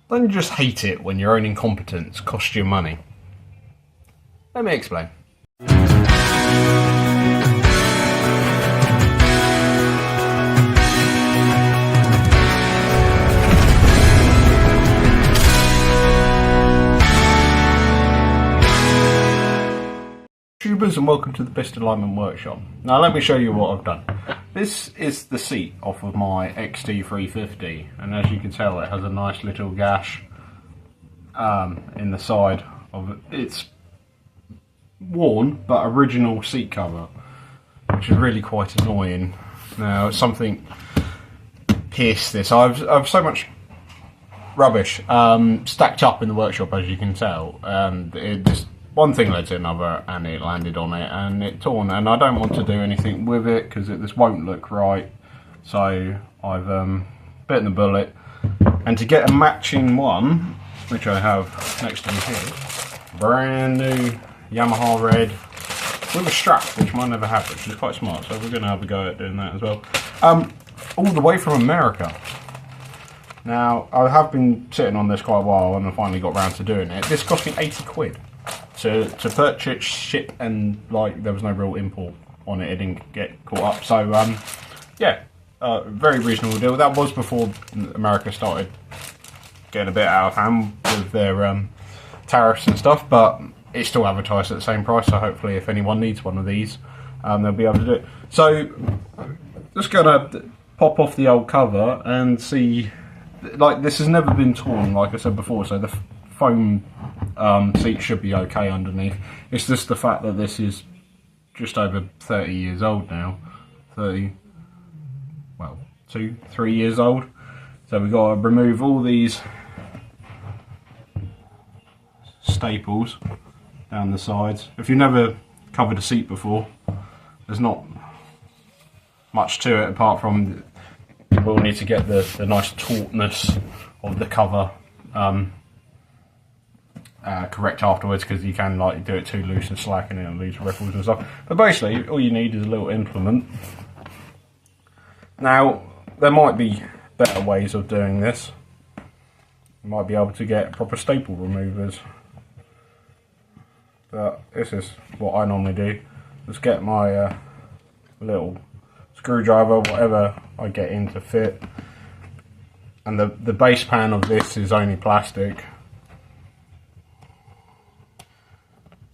Don't you just hate it when your own incompetence costs you money? Let me explain. YouTubers, and welcome to the Best Alignment Workshop. Now let me show you what I've done. This is the seat off of my XT350, and as you can tell it has a nice little gash in the side of it. It's worn but original seat cover, which is really quite annoying. Now something pierced this. I've so much rubbish stacked up in the workshop, as you can tell, and it just one thing led to another and it landed on it and it torn, and I don't want to do anything with it because this won't look right, so I've bitten the bullet, and to get a matching one, which I have next to me here, brand new Yamaha red with a strap, which mine never had, which is quite smart, so we're going to have a go at doing that as well, all the way from America. Now I have been sitting on this quite a while and I finally got round to doing it. This cost me 80 quid. To purchase, ship, and like there was no real import on it. It didn't get caught up. So yeah, very reasonable deal. That was before America started getting a bit out of hand with their tariffs and stuff, but it's still advertised at the same price. So hopefully, if anyone needs one of these, they'll be able to do it. So just gonna pop off the old cover and see. Like, this has never been torn, like I said before. So the foam seat should be okay underneath. It's just the fact that this is just over 30 years old now. 30, well, 3 years old. So we've got to remove all these staples down the sides. If you've never covered a seat before, there's not much to it apart from you will need to get the nice tautness of the cover correct afterwards, because you can like do it too loose and slack and it'll lose ripples and stuff. But basically all you need is a little implement. Now there might be better ways of doing this. You might be able to get proper staple removers, but this is what I normally do. Just get my little screwdriver, whatever I get in to fit, and the base pan of this is only plastic.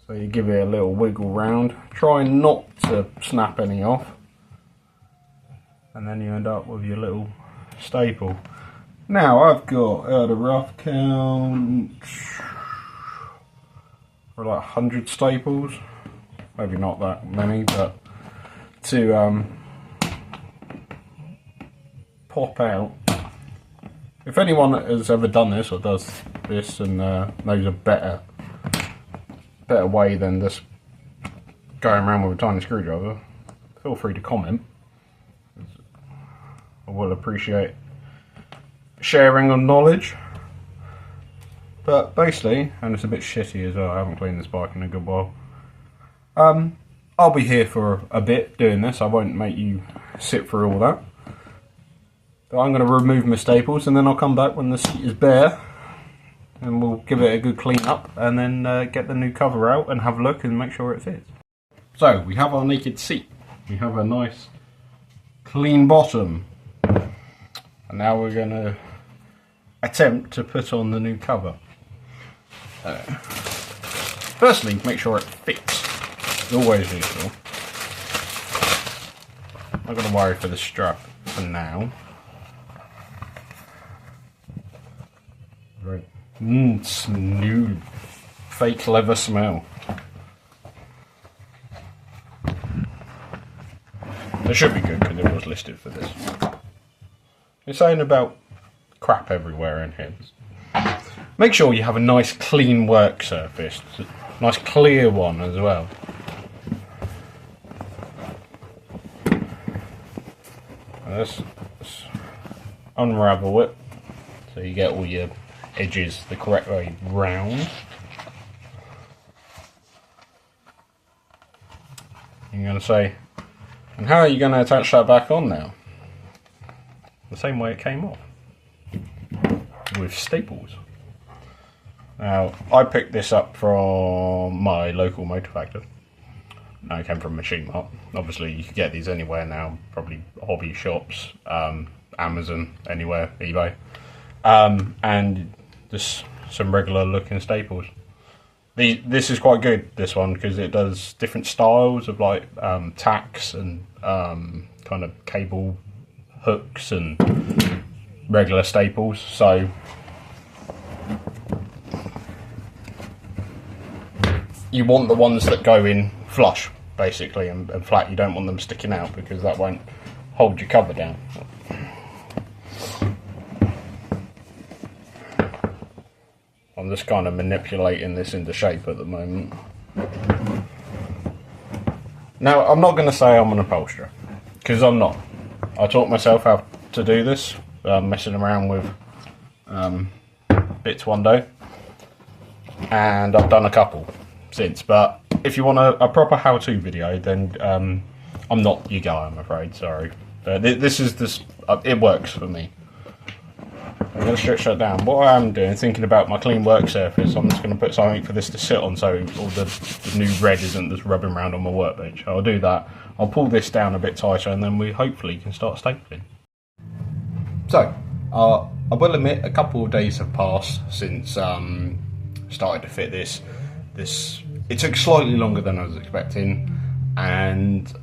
So you give it a little wiggle round, try not to snap any off, and then you end up with your little staple. Now I've got, at a rough count, for like 100 staples, maybe not that many, but to pop out. If anyone has ever done this or does this and knows a better way than just going around with a tiny screwdriver, feel free to comment. I will appreciate sharing of knowledge. But basically, and it's a bit shitty as well, I haven't cleaned this bike in a good while, I'll be here for a bit doing this. I won't make you sit through all that. But I'm going to remove my staples and then I'll come back when the seat is bare and we'll give it a good clean up and then get the new cover out and have a look and make sure it fits. So we have our naked seat, we have a nice clean bottom, and now we're going to attempt to put on the new cover. Firstly, make sure it fits. It's always useful. I'm not going to worry for the strap for now. Right. It's new fake leather smell. It should be good because it was listed for this. It's saying about crap everywhere in here. Make sure you have a nice clean work surface, a nice clear one as well. Let's unravel it so you get all your edges the correct way round. You're going to say, and how are you going to attach that back on now? The same way it came off, with staples. Now, I picked this up from my local motor factor. No, it came from Machine Mart. Obviously, you can get these anywhere now, probably hobby shops, Amazon, anywhere, eBay. And just some regular looking staples. This is quite good, this one, because it does different styles of like tacks and kind of cable hooks and regular staples. So you want the ones that go in flush, basically, and flat. You don't want them sticking out because that won't hold your cover down. I'm just kind of manipulating this into shape at the moment. Now, I'm not going to say I'm an upholsterer, because I'm not. I taught myself how to do this, messing around with bits one day, and I've done a couple since. But if you want a proper how-to video, then I'm not your guy, I'm afraid, sorry. This is it works for me. I'm going to stretch that down. What I am doing, thinking about my clean work surface, I'm just going to put something for this to sit on so all the new red isn't just rubbing around on my workbench. I'll do that. I'll pull this down a bit tighter and then we hopefully can start stapling. So, I will admit a couple of days have passed since started to fit this. It took slightly longer than I was expecting, and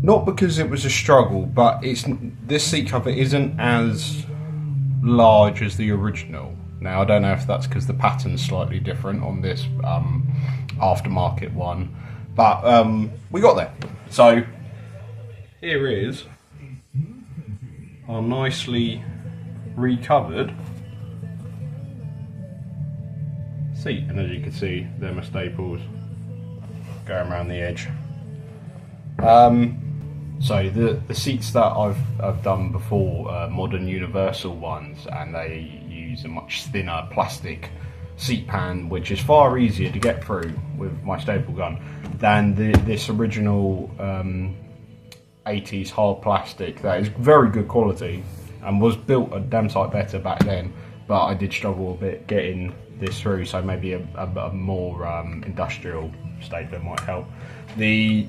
not because it was a struggle, but this seat cover isn't as large as the original. Now, I don't know if that's because the pattern's slightly different on this aftermarket one, but we got there. So here is our nicely recovered seat, and as you can see, there are my staples going around the edge. So the seats that I've done before, modern universal ones, and they use a much thinner plastic seat pan, which is far easier to get through with my staple gun than this original 80s hard plastic that is very good quality and was built a damn sight better back then, but I did struggle a bit getting this through, so maybe a more industrial stapler might help. The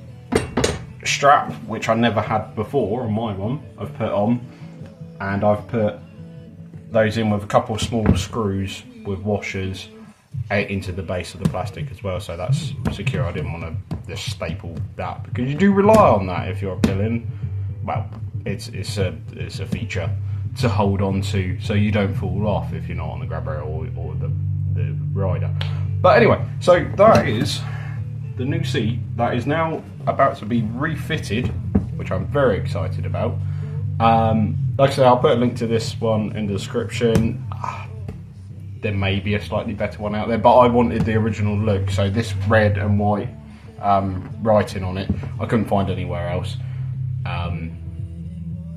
strap, which I never had before on my one, I've put on, and I've put those in with a couple of small screws with washers into the base of the plastic as well, so that's secure. I didn't want to just staple that because you do rely on that if you're pilling. Well, it's a feature to hold on to so you don't fall off if you're not on the grab rail or the rider. But anyway, so that is the new seat that is now about to be refitted, which I'm very excited about. Like I say, I'll put a link to this one in the description. There may be a slightly better one out there, but I wanted the original look, so this red and white writing on it, I couldn't find anywhere else.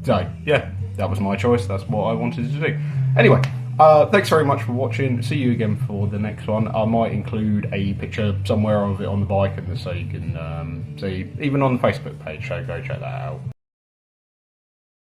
So yeah, that was my choice. That's what I wanted to do. Anyway, thanks very much for watching. See you again for the next one. I might include a picture somewhere of it on the bike, and so you can see, even on the Facebook page, so go check that out.